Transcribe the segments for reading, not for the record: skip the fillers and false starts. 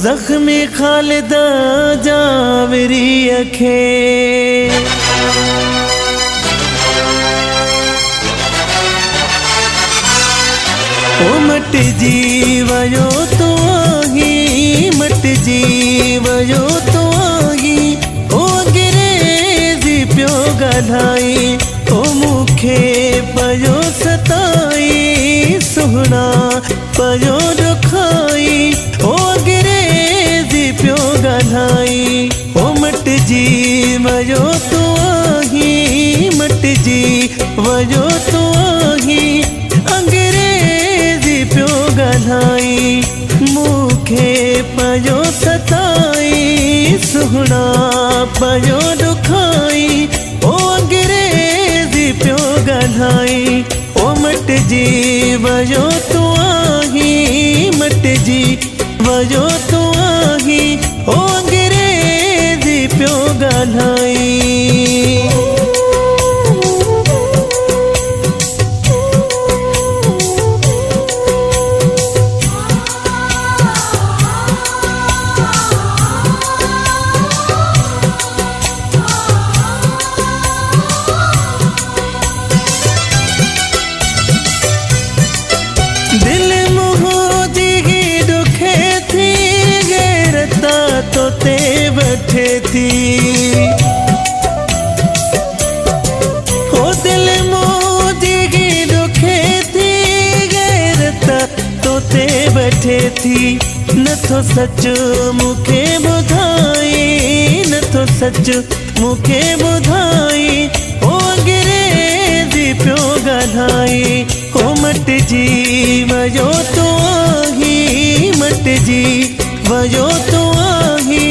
जख्मी खालिदा जावरी अखे ओ मट जी वयो तो आही, मट जी वयो तो आही। ओ अंग्रेजी पियो ॻाल्हाई, ओ मूंखे पयो सताई, सुहिणा पयो ॾुखाई। ओ अंग्रेजी पियो ॻाल्हाई, ओ मट जी वयो तो आही, मट जी वयो तो आही। अंग्रेजी पियो ॻाल्हाई, मूंखे पयो सताई, सुहिणा पयो ॾुखाई। ओ अंग्रेजी पियो ॻाल्हाई, ओ मट जी वयो तो आही, मट जी वयो तो आही। ओ अंग्रेजी पियो ॻाल्हाई। दिल मुझी दुखे थी, गैरता तो ते बैठे थी। ओ दिल मुझी दुखे थी, गैरता तो ते बैठे थी। नथो सच मूंखे ॿुधाई, नथो सच मूंखे ॿुधाई। ओ अंग्रेजी पियो ॻाल्हाई, ओ मट जी वयो तो आही, मट जी वयो तो आही।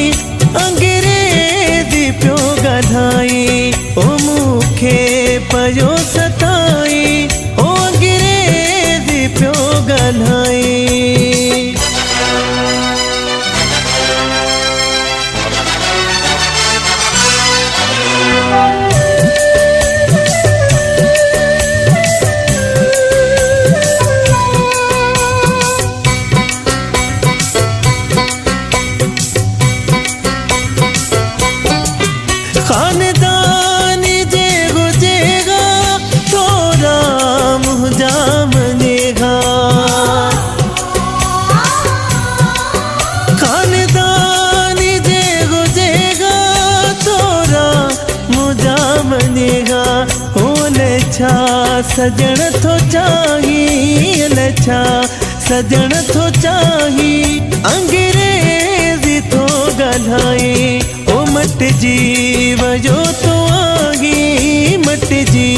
अंग्रेजी पियो ॻाल्हाई, ओ मूंखे पयो सताई, ओ अंग्रेजी पियो ॻाल्हाई। खानदानी जे गुजेगा थोड़ा मुझा मनेगा, खानदानी जे गुजेगा थोड़ा मुझा मनेगा। ओ लछा सजण थो चाही, लछा सजण थो चाही। अंग्रेजी थो ॻाल्हाई, ओ मट जी वयो तो आही, मट जी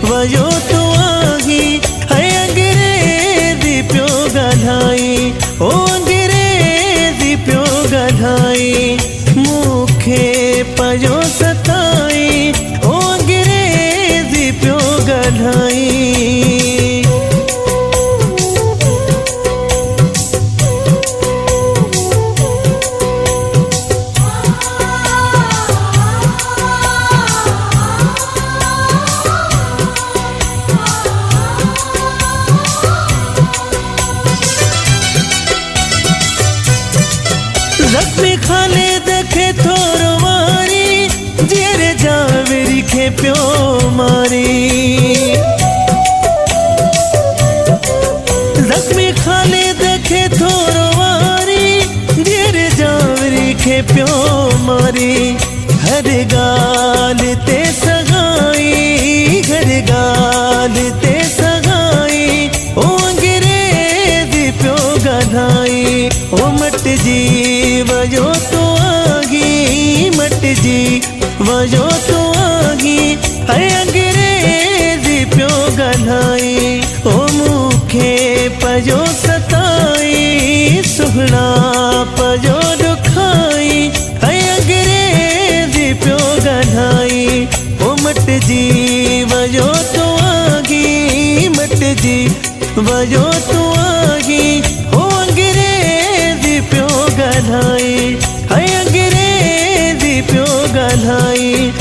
वयो तो आही। है अंग्रेजी पियो ॻाल्हाई, ओ अंग्रेजी पियो ॻाल्हाई। मूंखे पयो सताई, ओ अंग्रेजी पियो ॻाल्हाई। जख्मी खालिद खे थोरो मारी, जेरे जावरी खे पियो मारी। जख्मी खालिद खे थोरो मारी, जेरे जावरी खे पियो मारी। हर ॻाल्हि ते सगाई, हर ॻाल्हि ते सगाई। ओ अंग्रेजी पियो ॻाल्हाई, ओ मट जी वयो तो आही, मट जी वयो तो आही। है अंग्रेजी पियो ॻाल्हाई, ओ मूंखे पयो सताई, सुहिणा पयो ॾुखाई। है अंग्रेजी पियो ॻाल्हाई, ओ मट जी वयो तो आही, मट जी वयो तो आही। ओ अंग्रेजी पियो ॻाल्हाई, है अंग्रेजी पियो ॻाल्हाई।